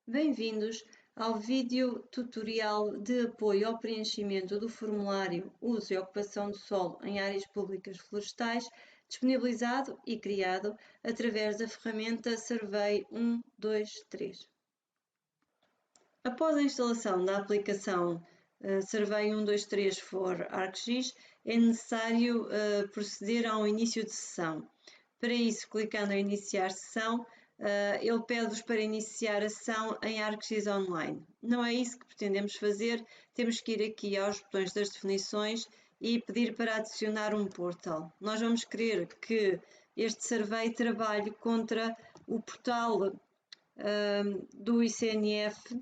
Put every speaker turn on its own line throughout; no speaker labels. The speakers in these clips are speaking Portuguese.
Bem-vindos ao vídeo tutorial de apoio ao preenchimento do formulário Uso e Ocupação do Solo em Áreas Públicas Florestais, disponibilizado e criado através da ferramenta Survey 123. Após a instalação da aplicação Survey 123 for ArcGIS, é necessário proceder ao início de sessão. Para isso, clicando em Iniciar Sessão, ele pede-vos para iniciar a sessão em ArcGIS Online. Não é isso que pretendemos fazer, temos que ir aqui aos botões das definições e pedir para adicionar um portal. Nós vamos querer que este survey trabalhe contra o portal do ICNF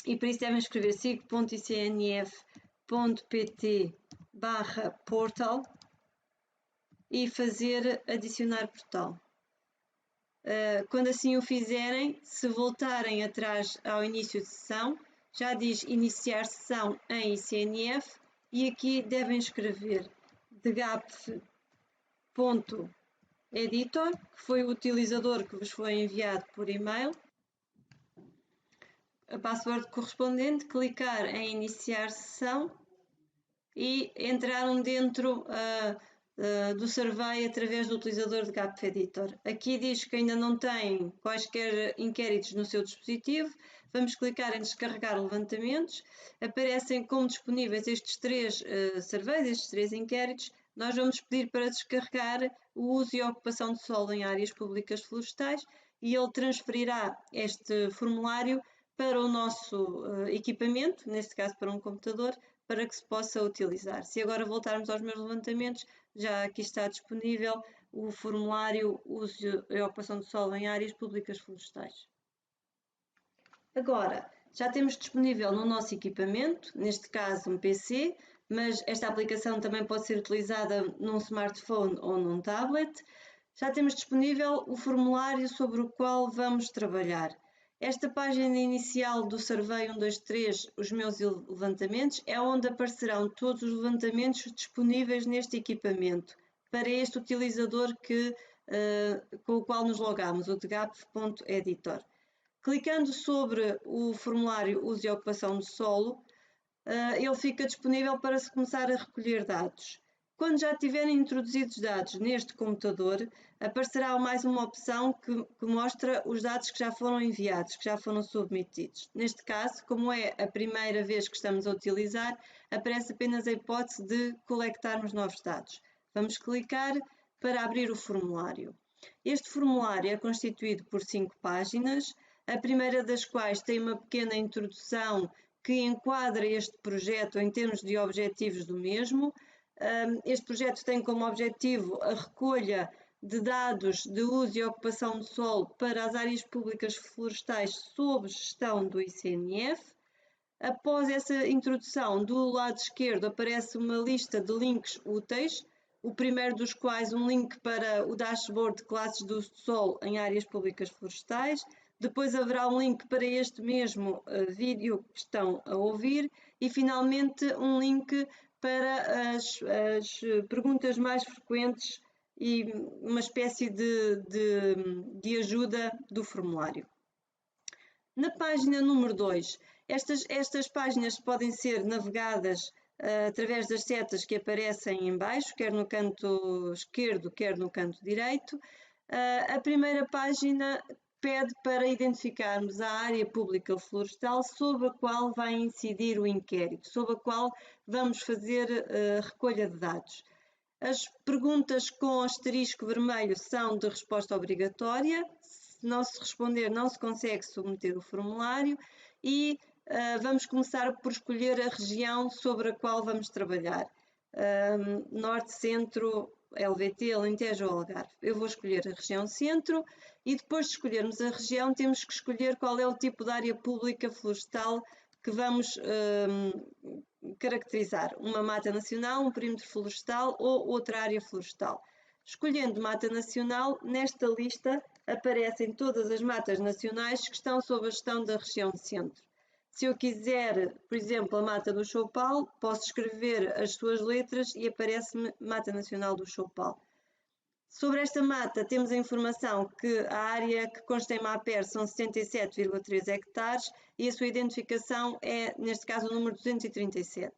e para isso devem escrever sig.icnf.pt/portal e fazer adicionar portal. Quando assim o fizerem, se voltarem atrás ao início de sessão, já diz iniciar sessão em ICNF e aqui devem escrever dgapf.editor, que foi o utilizador que vos foi enviado por e-mail, a password correspondente, clicar em iniciar sessão e entraram dentro do survey através do utilizador de GAPF Editor. Aqui diz que ainda não tem quaisquer inquéritos no seu dispositivo. Vamos clicar em descarregar levantamentos. Aparecem como disponíveis estes três surveys, estes três inquéritos. Nós vamos pedir para descarregar o uso e a ocupação de solo em áreas públicas florestais e ele transferirá este formulário para o nosso equipamento, neste caso para um computador, para que se possa utilizar. Se agora voltarmos aos meus levantamentos, já aqui está disponível o formulário Uso e Ocupação de Solo em Áreas Públicas Florestais. Agora, já temos disponível no nosso equipamento, neste caso um PC, mas esta aplicação também pode ser utilizada num smartphone ou num tablet. Já temos disponível o formulário sobre o qual vamos trabalhar. Esta página inicial do Survey 123, os meus levantamentos, é onde aparecerão todos os levantamentos disponíveis neste equipamento, para este utilizador com o qual nos logamos, o dgapf.editor. Clicando sobre o formulário Uso e Ocupação do Solo, ele fica disponível para se começar a recolher dados. Quando já tiverem introduzidos dados neste computador, aparecerá mais uma opção que mostra os dados que já foram enviados, que já foram submetidos. Neste caso, como é a primeira vez que estamos a utilizar, aparece apenas a hipótese de coletarmos novos dados. Vamos clicar para abrir o formulário. Este formulário é constituído por 5 páginas, a primeira das quais tem uma pequena introdução que enquadra este projeto em termos de objetivos do mesmo. Este projeto tem como objetivo a recolha de dados de uso e ocupação do solo para as áreas públicas florestais sob gestão do ICNF. Após essa introdução, do lado esquerdo aparece uma lista de links úteis, o primeiro dos quais um link para o dashboard de classes do uso do solo em áreas públicas florestais. Depois haverá um link para este mesmo vídeo que estão a ouvir e finalmente um link para as perguntas mais frequentes e uma espécie de ajuda do formulário. Na página número 2, estas páginas podem ser navegadas através das setas que aparecem em baixo, quer no canto esquerdo, quer no canto direito. A primeira página pede para identificarmos a área pública florestal sobre a qual vai incidir o inquérito, sobre a qual vamos fazer recolha de dados. As perguntas com asterisco vermelho são de resposta obrigatória. Se não se responder, não se consegue submeter o formulário e vamos começar por escolher a região sobre a qual vamos trabalhar. Norte, Centro, LVT, Alentejo ou Algarve. Eu vou escolher a região Centro e depois de escolhermos a região temos que escolher qual é o tipo de área pública florestal que vamos caracterizar. Uma mata nacional, um perímetro florestal ou outra área florestal. Escolhendo mata nacional, nesta lista aparecem todas as matas nacionais que estão sob a gestão da região Centro. Se eu quiser, por exemplo, a Mata do Choupal, posso escrever as suas letras e aparece-me Mata Nacional do Choupal. Sobre esta mata, temos a informação que a área que consta em MAPER são 77,3 hectares e a sua identificação é, neste caso, o número 237.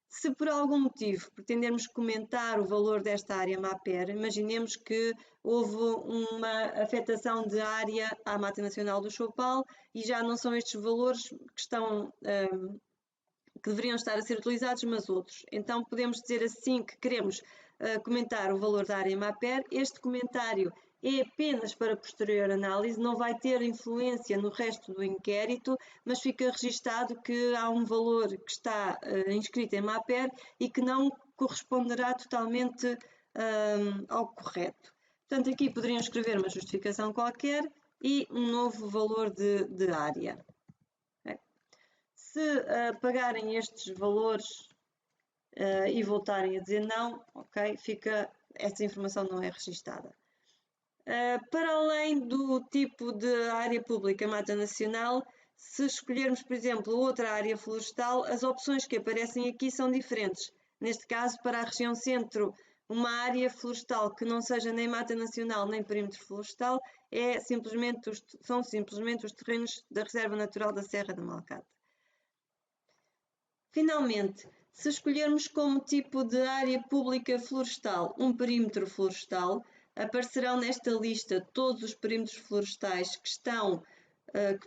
Se por algum motivo pretendermos comentar o valor desta área MAPER, imaginemos que houve uma afetação de área à Mata Nacional do Choupal e já não são estes valores que deveriam estar a ser utilizados, mas outros. Então podemos dizer assim que queremos comentar o valor da área MAPER. Este comentário é apenas para posterior análise, não vai ter influência no resto do inquérito, mas fica registado que há um valor que está inscrito em MAPER e que não corresponderá totalmente ao correto. Portanto, aqui poderiam escrever uma justificação qualquer e um novo valor de área. Se pagarem estes valores e voltarem a dizer não, ok, esta informação não é registada. Para além do tipo de área pública Mata Nacional, se escolhermos, por exemplo, outra área florestal, as opções que aparecem aqui são diferentes. Neste caso, para a região centro, uma área florestal que não seja nem Mata Nacional nem perímetro florestal são simplesmente os terrenos da Reserva Natural da Serra da Malcate. Finalmente, se escolhermos como tipo de área pública florestal um perímetro florestal, aparecerão nesta lista todos os perímetros florestais que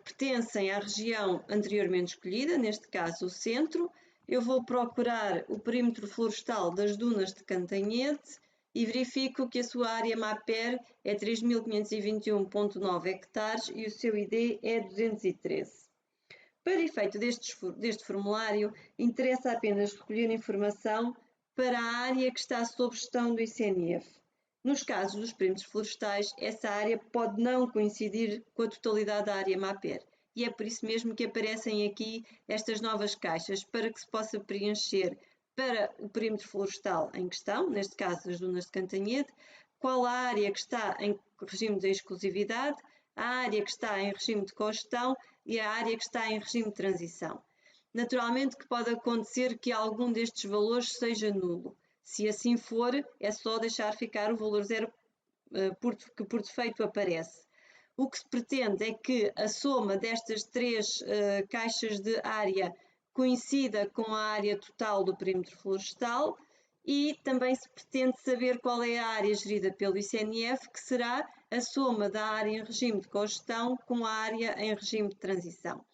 pertencem à região anteriormente escolhida, neste caso o centro. Eu vou procurar o perímetro florestal das dunas de Cantanhede e verifico que a sua área MAPER é 3.521,9 hectares e o seu ID é 213. Para efeito deste formulário, interessa apenas recolher informação para a área que está sob gestão do ICNF. Nos casos dos perímetros florestais, essa área pode não coincidir com a totalidade da área MAPER e é por isso mesmo que aparecem aqui estas novas caixas para que se possa preencher para o perímetro florestal em questão, neste caso as dunas de Cantanhede, qual a área que está em regime de exclusividade, a área que está em regime de cogestão e a área que está em regime de transição. Naturalmente que pode acontecer que algum destes valores seja nulo. Se assim for, é só deixar ficar o valor zero que por defeito aparece. O que se pretende é que a soma destas três caixas de área coincida com a área total do perímetro florestal e também se pretende saber qual é a área gerida pelo ICNF, que será a soma da área em regime de cogestão com a área em regime de transição.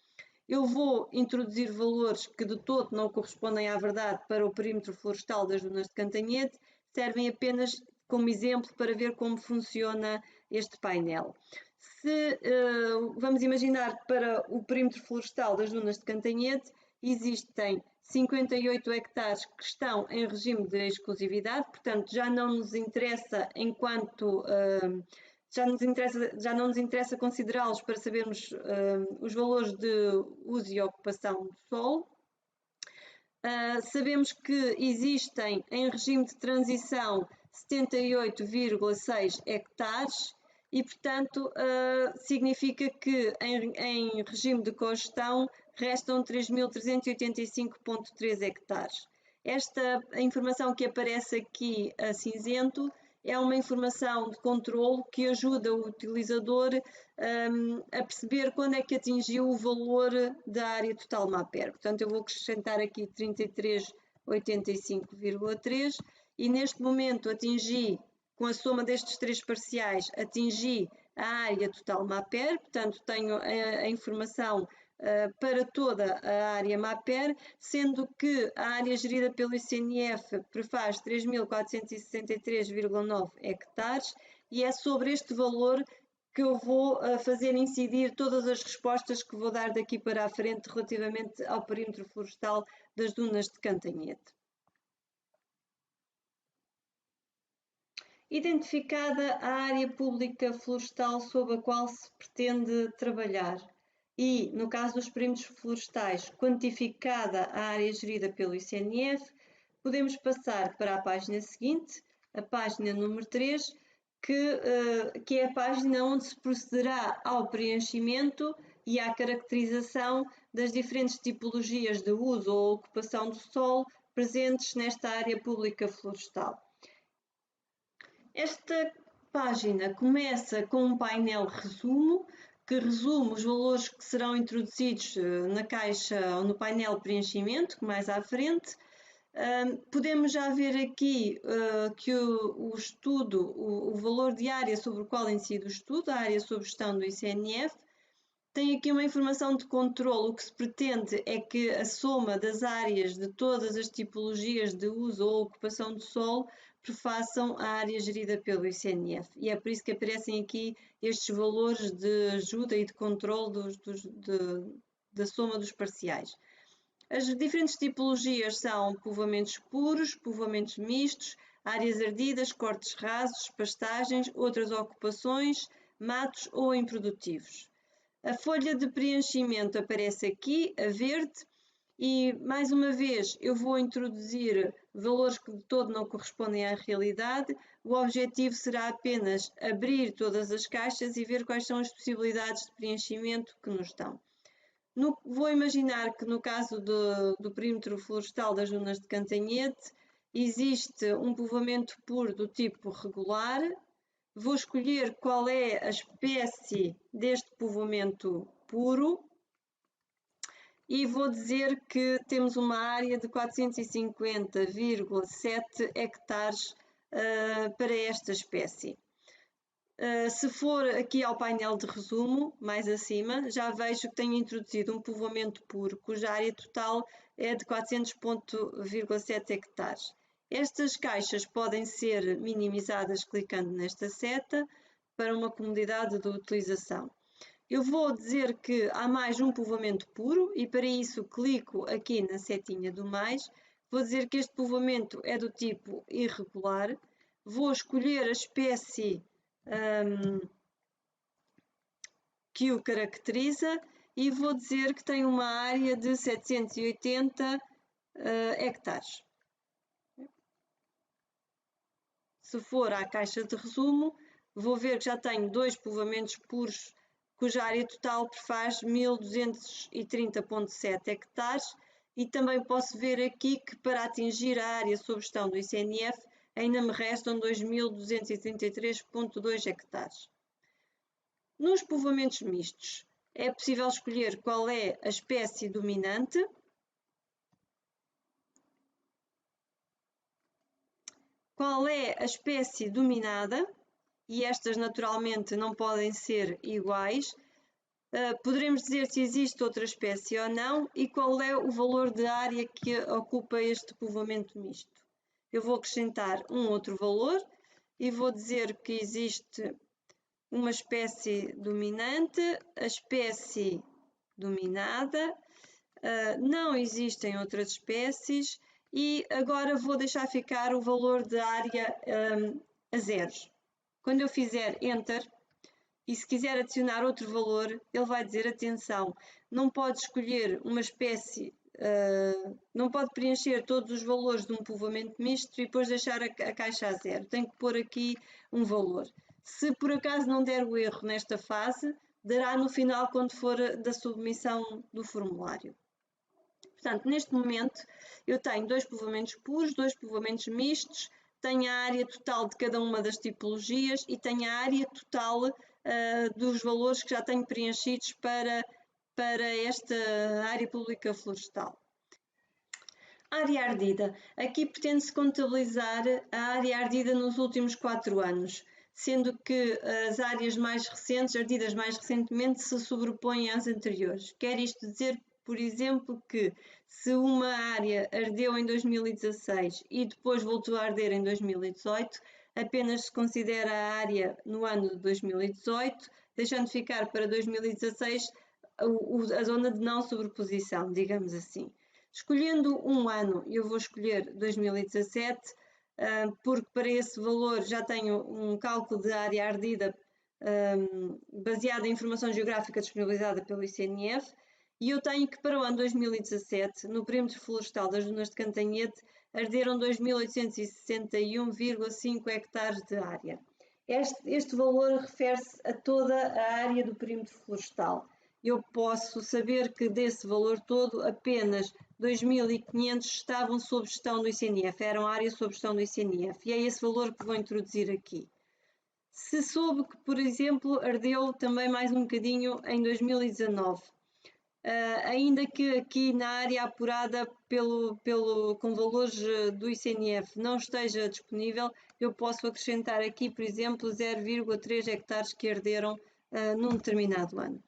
Eu vou introduzir valores que de todo não correspondem à verdade para o perímetro florestal das dunas de Cantanhede, servem apenas como exemplo para ver como funciona este painel. Vamos imaginar que para o perímetro florestal das dunas de Cantanhede existem 58 hectares que estão em regime de exclusividade, portanto já não nos interessa já não nos interessa considerá-los para sabermos os valores de uso e ocupação do solo. Sabemos que existem em regime de transição 78,6 hectares e, portanto, significa que em regime de cogestão restam 3.385,3 hectares. Esta informação que aparece aqui a cinzento é uma informação de controle que ajuda o utilizador a perceber quando é que atingiu o valor da área total MAPER. Portanto, eu vou acrescentar aqui 3385,3 e neste momento com a soma destes três parciais, atingi a área total MAPER, portanto tenho a informação para toda a área MAPER, sendo que a área gerida pelo ICNF prefaz 3.463,9 hectares e é sobre este valor que eu vou fazer incidir todas as respostas que vou dar daqui para a frente relativamente ao perímetro florestal das dunas de Cantanhede. Identificada a área pública florestal sob a qual se pretende trabalhar e, no caso dos perímetros florestais, quantificada a área gerida pelo ICNF, podemos passar para a página seguinte, a página número 3, que é a página onde se procederá ao preenchimento e à caracterização das diferentes tipologias de uso ou ocupação do solo presentes nesta área pública florestal. Esta página começa com um painel resumo, que resume os valores que serão introduzidos na caixa ou no painel preenchimento, mais à frente. Podemos já ver aqui que o estudo, o valor de área sobre o qual incide o estudo, a área sob gestão do ICNF, tem aqui uma informação de controle. O que se pretende é que a soma das áreas de todas as tipologias de uso ou ocupação do solo prefaçam a área gerida pelo ICNF. E é por isso que aparecem aqui estes valores de ajuda e de controle da soma dos parciais. As diferentes tipologias são povoamentos puros, povoamentos mistos, áreas ardidas, cortes rasos, pastagens, outras ocupações, matos ou improdutivos. A folha de preenchimento aparece aqui, a verde, e mais uma vez eu vou introduzir valores que de todo não correspondem à realidade. O objetivo será apenas abrir todas as caixas e ver quais são as possibilidades de preenchimento que nos dão. Vou imaginar que no caso do perímetro florestal das dunas de Cantanhede existe um povoamento puro do tipo regular. Vou escolher qual é a espécie deste povoamento puro e vou dizer que temos uma área de 450,7 hectares para esta espécie. Se for aqui ao painel de resumo, mais acima, já vejo que tenho introduzido um povoamento puro, cuja área total é de 400,7 hectares. Estas caixas podem ser minimizadas clicando nesta seta para uma comodidade de utilização. Eu vou dizer que há mais um povoamento puro e para isso clico aqui na setinha do mais. Vou dizer que este povoamento é do tipo irregular. Vou escolher a espécie que o caracteriza e vou dizer que tem uma área de 780 hectares. Se for à caixa de resumo, vou ver que já tenho dois povoamentos puros, cuja área total prefaz 1230,7 hectares, e também posso ver aqui que para atingir a área sob gestão do ICNF ainda me restam 2233,2 hectares. Nos povoamentos mistos, é possível escolher qual é a espécie dominante. Qual é a espécie dominada, e estas naturalmente não podem ser iguais. Poderemos dizer se existe outra espécie ou não e qual é o valor de área que ocupa este povoamento misto. Eu vou acrescentar um outro valor e vou dizer que existe uma espécie dominante, a espécie dominada, não existem outras espécies e agora vou deixar ficar o valor de área a zeros. Quando eu fizer Enter e se quiser adicionar outro valor, ele vai dizer, atenção, não pode escolher uma espécie, não pode preencher todos os valores de um povoamento misto e depois deixar a caixa a zero. Tem que pôr aqui um valor. Se por acaso não der o erro nesta fase, dará no final quando for da submissão do formulário. Portanto, neste momento eu tenho dois povoamentos puros, dois povoamentos mistos, tenho a área total de cada uma das tipologias e tenho a área total dos valores que já tenho preenchidos para esta área pública florestal. Área ardida. Aqui pretende-se contabilizar a área ardida nos últimos 4 anos, sendo que as áreas mais recentes, ardidas mais recentemente, se sobrepõem às anteriores. Quer isto dizer, por exemplo, que se uma área ardeu em 2016 e depois voltou a arder em 2018, apenas se considera a área no ano de 2018, deixando ficar para 2016 a zona de não sobreposição, digamos assim. Escolhendo um ano, eu vou escolher 2017, porque para esse valor já tenho um cálculo de área ardida baseado em informação geográfica disponibilizada pelo ICNF, e eu tenho que para o ano 2017, no perímetro florestal das dunas de Cantanhede, arderam 2.861,5 hectares de área. Este valor refere-se a toda a área do perímetro florestal. eu posso saber que desse valor todo apenas 2.500 estavam sob gestão do ICNF, eram áreas sob gestão do ICNF, e é esse valor que vou introduzir aqui. Se soube que, por exemplo, ardeu também mais um bocadinho em 2019, ainda que aqui na área apurada com valores do ICNF não esteja disponível, eu posso acrescentar aqui, por exemplo, 0,3 hectares que arderam num determinado ano.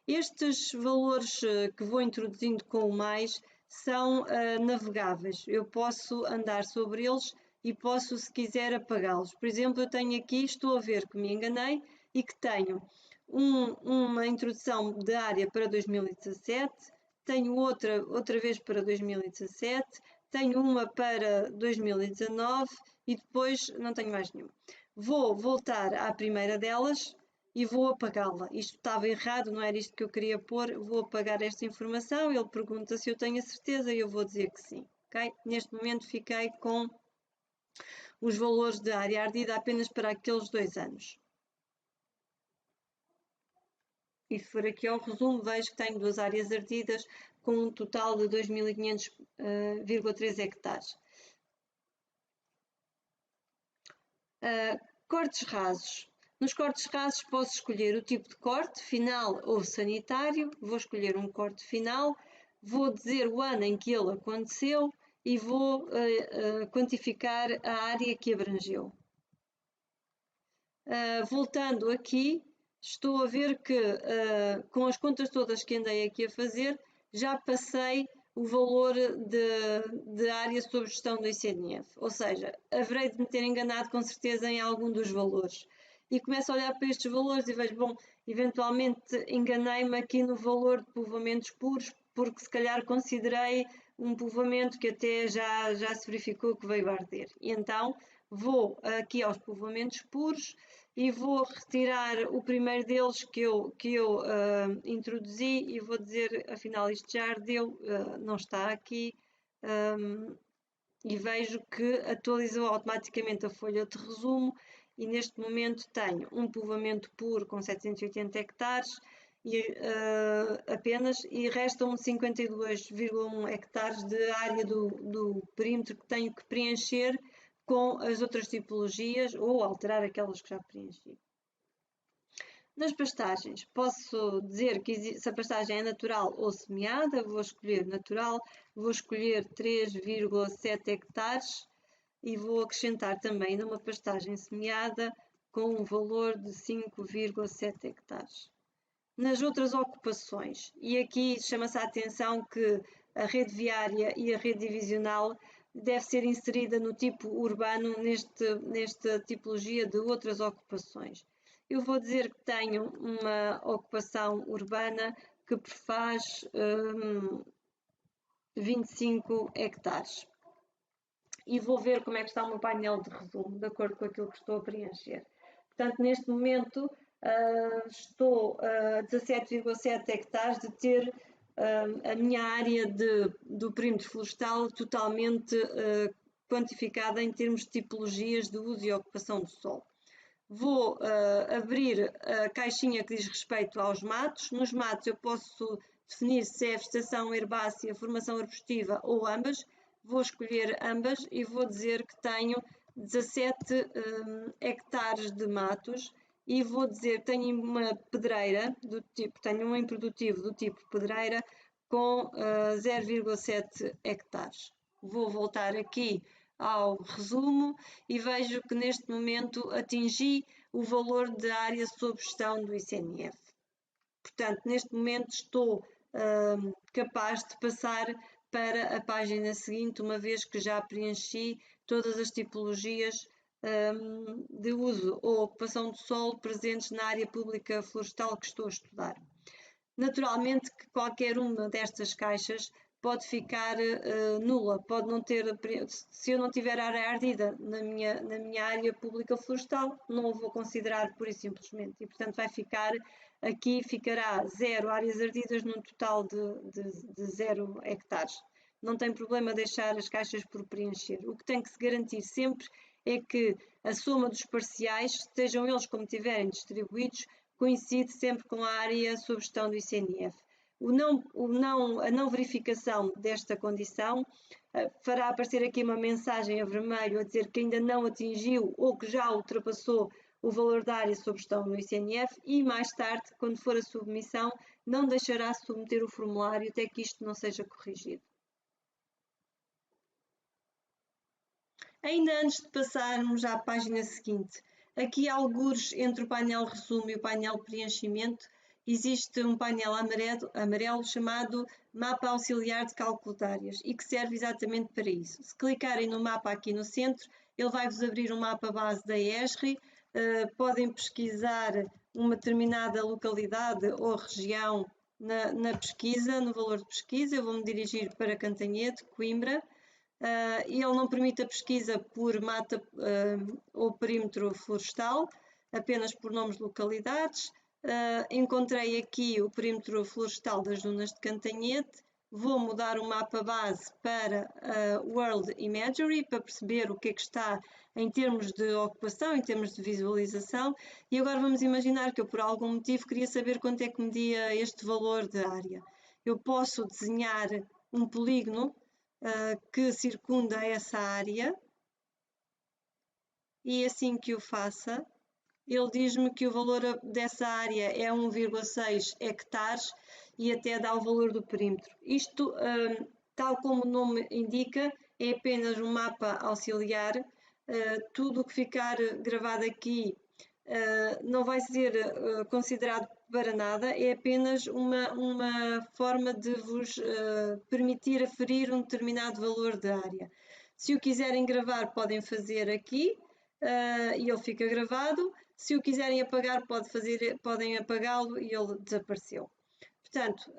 Estes valores que vou introduzindo com o mais são navegáveis, eu posso andar sobre eles e posso, se quiser, apagá-los. Por exemplo, eu tenho aqui, estou a ver que me enganei e que tenho uma introdução de área para 2017, tenho outra vez para 2017, tenho uma para 2019 e depois não tenho mais nenhuma. Vou voltar à primeira delas e vou apagá-la. Isto estava errado, não era isto que eu queria pôr, vou apagar esta informação, ele pergunta se eu tenho a certeza e eu vou dizer que sim. Okay? Neste momento fiquei com os valores de área ardida apenas para aqueles 2 anos. E se for aqui ao resumo, vejo que tenho 2 áreas ardidas com um total de 2.500,3 hectares. Cortes rasos. Nos cortes rasos posso escolher o tipo de corte, final ou sanitário. Vou escolher um corte final, vou dizer o ano em que ele aconteceu e vou quantificar a área que abrangeu. Voltando aqui, estou a ver que com as contas todas que andei aqui a fazer, já passei o valor de área sob gestão do ICNF, ou seja, haverei de me ter enganado com certeza em algum dos valores. E começo a olhar para estes valores e vejo, bom, eventualmente enganei-me aqui no valor de povoamentos puros, porque se calhar considerei um povoamento que até já se verificou que veio a arder. E então vou aqui aos povoamentos puros e vou retirar o primeiro deles que eu introduzi e vou dizer, afinal isto já ardeu, não está aqui, e vejo que atualizou automaticamente a folha de resumo e neste momento tenho um povoamento puro com 780 hectares apenas e restam 52,1 hectares de área do perímetro que tenho que preencher com as outras tipologias ou alterar aquelas que já preenchi. Nas pastagens, posso dizer que se a pastagem é natural ou semeada, vou escolher natural, vou escolher 3,7 hectares e vou acrescentar também numa pastagem semeada com um valor de 5,7 hectares. Nas outras ocupações, e aqui chama-se a atenção que a rede viária e a rede divisional deve ser inserida no tipo urbano nesta tipologia de outras ocupações. Eu vou dizer que tenho uma ocupação urbana que prefaz 25 hectares. E vou ver como é que está o meu painel de resumo, de acordo com aquilo que estou a preencher. Portanto, neste momento estou a 17,7 hectares de ter a minha área do perímetro florestal totalmente quantificada em termos de tipologias de uso e ocupação do solo. Vou abrir a caixinha que diz respeito aos matos. Nos matos eu posso definir se é vegetação herbácea, formação arbustiva ou ambas. Vou escolher ambas e vou dizer que tenho 17 hectares de matos e vou dizer que tenho uma pedreira do tipo, tenho um improdutivo do tipo pedreira com 0,7 hectares. Vou voltar aqui ao resumo e vejo que neste momento atingi o valor de área sob gestão do ICNF. Portanto, neste momento estou capaz de passar para a página seguinte, uma vez que já preenchi todas as tipologias de uso ou ocupação do solo presentes na área pública florestal que estou a estudar. Naturalmente que qualquer uma destas caixas pode ficar nula, pode não ter, se eu não tiver área ardida na minha área pública florestal, não o vou considerar pura e simplesmente, e portanto vai ficar, aqui ficará 0 áreas ardidas num total de 0 hectares. Não tem problema deixar as caixas por preencher. O que tem que se garantir sempre é que a soma dos parciais, sejam eles como tiverem distribuídos, coincide sempre com a área sob gestão do ICNF. A não verificação desta condição fará aparecer aqui uma mensagem a vermelho a dizer que ainda não atingiu ou que já ultrapassou o valor da área sob gestão no ICNF e mais tarde, quando for a submissão, não deixará submeter o formulário até que isto não seja corrigido. Ainda antes de passarmos à página seguinte, aqui algures entre o painel resumo e o painel preenchimento, existe um painel amarelo chamado Mapa Auxiliar de Cálculo de Áreas e que serve exatamente para isso. Se clicarem no mapa aqui no centro, ele vai-vos abrir um mapa base da ESRI, podem pesquisar uma determinada localidade ou região na pesquisa, no valor de pesquisa. Eu vou-me dirigir para Cantanhede, Coimbra. Ele não permite a pesquisa por mata ou perímetro florestal, apenas por nomes de localidades. Encontrei aqui o perímetro florestal das dunas de Cantanhede. Vou mudar o mapa base para World Imagery para perceber o que é que está em termos de ocupação, em termos de visualização. E agora vamos imaginar que eu por algum motivo queria saber quanto é que media este valor de área. Eu posso desenhar um polígono que circunda essa área e assim que o faça, ele diz-me que o valor dessa área é 1,6 hectares e até dá o valor do perímetro. Isto, tal como o nome indica, é apenas um mapa auxiliar. Tudo o que ficar gravado aqui não vai ser considerado para nada, é apenas uma forma de vos permitir aferir um determinado valor de área. Se o quiserem gravar, podem fazer aqui e ele fica gravado. Se o quiserem apagar, podem apagá-lo e ele desapareceu. Portanto,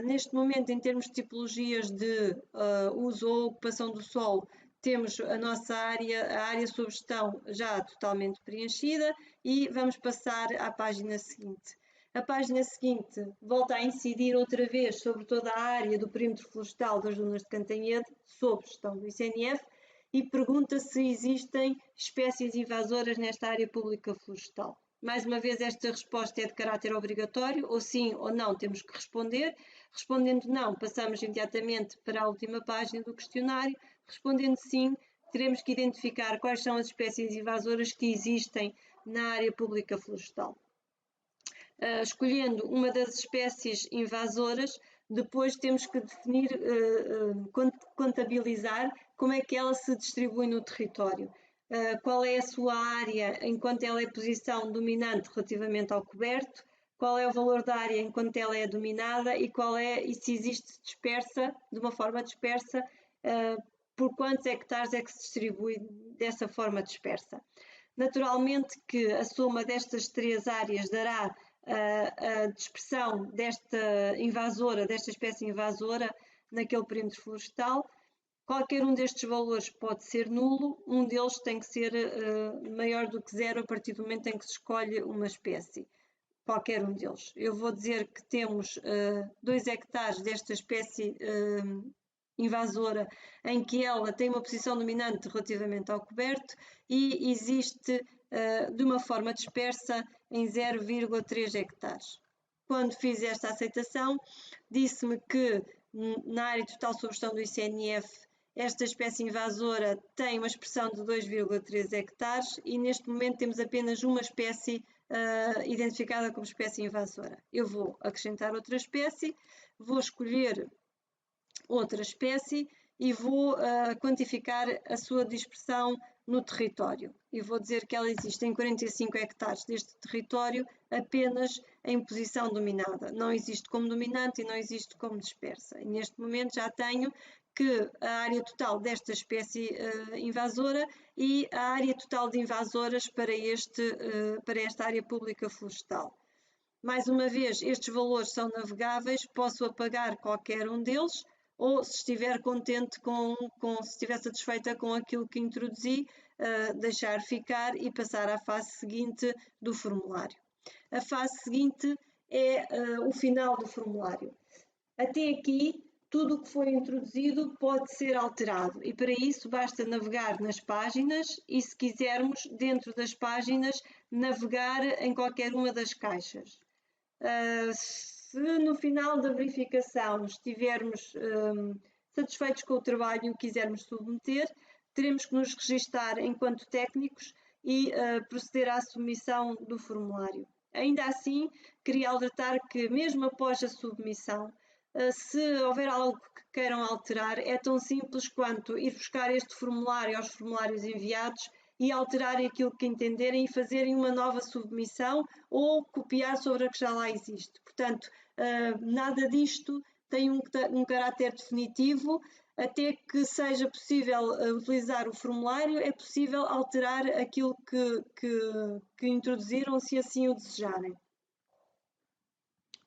neste momento, em termos de tipologias de uso ou ocupação do solo, temos a nossa área, a área sob gestão já totalmente preenchida e vamos passar à página seguinte. A página seguinte volta a incidir outra vez sobre toda a área do perímetro florestal das dunas de Cantanhede, sob gestão do ICNF, e pergunta se existem espécies invasoras nesta área pública florestal. Mais uma vez, esta resposta é de caráter obrigatório, ou sim ou não temos que responder. Respondendo não, passamos imediatamente para a última página do questionário. Respondendo sim, teremos que identificar quais são as espécies invasoras que existem na área pública florestal. Escolhendo uma das espécies invasoras, depois temos que definir, contabilizar como é que ela se distribui no território. Qual é a sua área enquanto ela é posição dominante relativamente ao coberto, qual é o valor da área enquanto ela é dominada e se existe dispersa, de uma forma dispersa, por quantos hectares é que se distribui dessa forma dispersa. Naturalmente que a soma destas três áreas dará a dispersão desta espécie invasora naquele perímetro florestal. Qualquer um destes valores pode ser nulo, um deles tem que ser maior do que zero a partir do momento em que se escolhe uma espécie. Qualquer um deles. Eu vou dizer que temos 2 hectares desta espécie invasora em que ela tem uma posição dominante relativamente ao coberto e existe de uma forma dispersa em 0,3 hectares. Quando fiz esta aceitação, disse-me que na área total sob gestão do ICNF esta espécie invasora tem uma expressão de 2,3 hectares e neste momento temos apenas uma espécie identificada como espécie invasora. Eu vou acrescentar outra espécie, vou escolher outra espécie e vou quantificar a sua dispersão no território. E vou dizer que ela existe em 45 hectares deste território apenas em posição dominada. Não existe como dominante e não existe como dispersa. E neste momento já tenho que a área total desta espécie invasora e a área total de invasoras para esta área pública florestal. Mais uma vez, estes valores são navegáveis, posso apagar qualquer um deles, ou se estiver contente se estiver satisfeita com aquilo que introduzi, deixar ficar e passar à fase seguinte do formulário. A fase seguinte é o final do formulário. Até aqui tudo o que foi introduzido pode ser alterado e para isso basta navegar nas páginas e, se quisermos, dentro das páginas, navegar em qualquer uma das caixas. Se no final da verificação estivermos satisfeitos com o trabalho e o quisermos submeter, teremos que nos registar enquanto técnicos e proceder à submissão do formulário. Ainda assim, queria alertar que mesmo após a submissão, se houver algo que queiram alterar, é tão simples quanto ir buscar este formulário aos formulários enviados e alterarem aquilo que entenderem e fazerem uma nova submissão ou copiar sobre a que já lá existe. Portanto, nada disto tem um caráter definitivo. Até que seja possível utilizar o formulário, é possível alterar aquilo que introduziram, se assim o desejarem.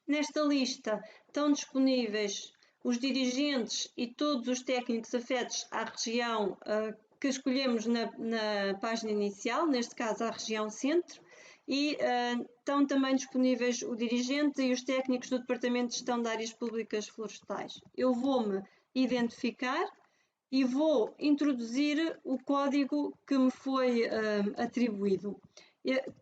Nesta lista estão disponíveis os dirigentes e todos os técnicos afetos à região que escolhemos na página inicial, neste caso a região centro, e estão também disponíveis o dirigente e os técnicos do Departamento de Gestão de Áreas Públicas Florestais. Eu vou-me identificar e vou introduzir o código que me foi atribuído.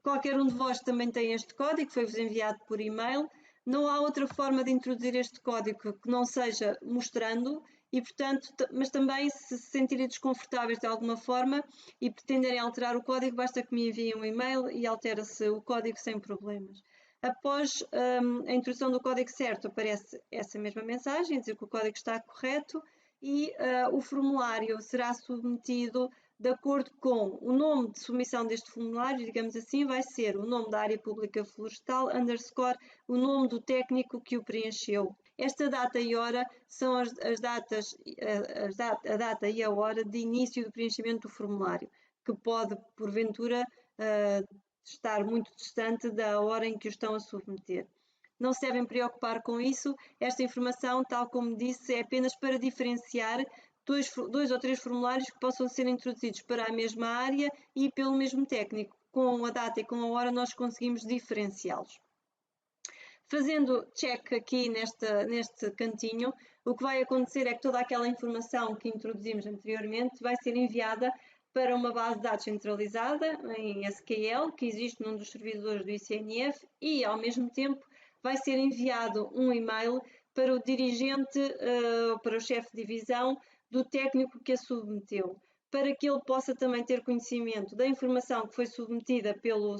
Qualquer um de vós também tem este código, foi-vos enviado por e-mail. Não há outra forma de introduzir este código que não seja mostrando e, portanto, mas também se sentirem desconfortáveis de alguma forma e pretenderem alterar o código, basta que me enviem um e-mail e altera-se o código sem problemas. Após a introdução do código certo, aparece essa mesma mensagem, dizer que o código está correto e o formulário será submetido de acordo com o nome de submissão deste formulário, digamos assim, vai ser o nome da área pública florestal, _ o nome do técnico que o preencheu. Esta data e hora são as datas, a data e a hora de início do preenchimento do formulário, que pode, porventura, estar muito distante da hora em que o estão a submeter. Não se devem preocupar com isso, esta informação, tal como disse, é apenas para diferenciar dois ou três formulários que possam ser introduzidos para a mesma área e pelo mesmo técnico. Com a data e com a hora nós conseguimos diferenciá-los. Fazendo check aqui neste cantinho, o que vai acontecer é que toda aquela informação que introduzimos anteriormente vai ser enviada para uma base de dados centralizada em SQL, que existe num dos servidores do ICNF, e ao mesmo tempo vai ser enviado um e-mail para o dirigente, para o chefe de divisão do técnico que a submeteu, para que ele possa também ter conhecimento da informação que foi submetida pelo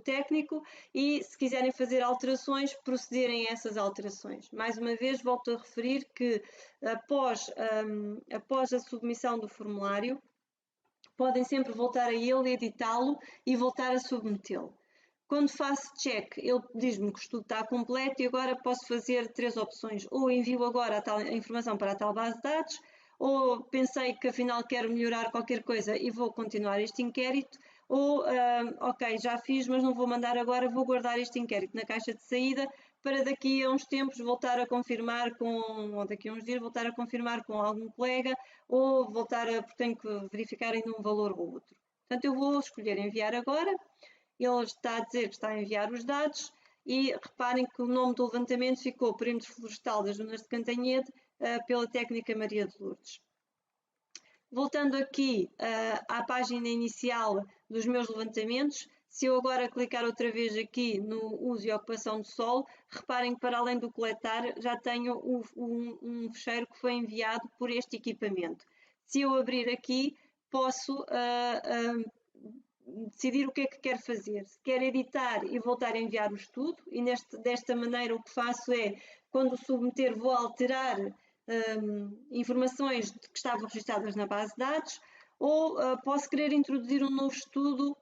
técnico e, se quiserem fazer alterações, procederem a essas alterações. Mais uma vez, volto a referir que após a submissão do formulário, podem sempre voltar a ele, editá-lo e voltar a submetê-lo. Quando faço check, ele diz-me que o estudo está completo e agora posso fazer três opções. Ou envio agora a informação para a tal base de dados, ou pensei que afinal quero melhorar qualquer coisa e vou continuar este inquérito, ou ok, já fiz, mas não vou mandar agora, vou guardar este inquérito na caixa de saída para daqui a uns tempos voltar a confirmar ou daqui a uns dias voltar a confirmar com algum colega, ou porque tenho que verificar ainda um valor ou outro. Portanto, eu vou escolher enviar agora. Ele está a dizer que está a enviar os dados e reparem que o nome do levantamento ficou Perímetro Florestal das Dunas de Cantanhede pela técnica Maria de Lourdes. Voltando aqui à página inicial dos meus levantamentos, se eu agora clicar outra vez aqui no uso e ocupação do solo, reparem que para além do coletar já tenho um fecheiro que foi enviado por este equipamento. Se eu abrir aqui, posso decidir o que é que quero fazer. Se quer editar e voltar a enviar o estudo, e desta maneira o que faço é, quando tudo vou alterar informações que estavam registradas na base de dados, ou posso querer introduzir um novo estudo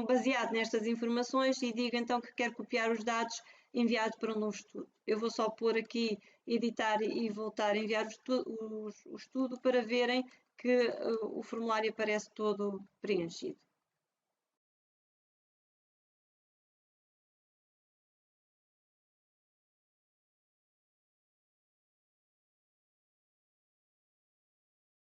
baseado nestas informações e digo então que quero copiar os dados enviados para um novo estudo. Eu vou só pôr aqui editar e voltar a enviar o estudo para verem que o formulário aparece todo preenchido.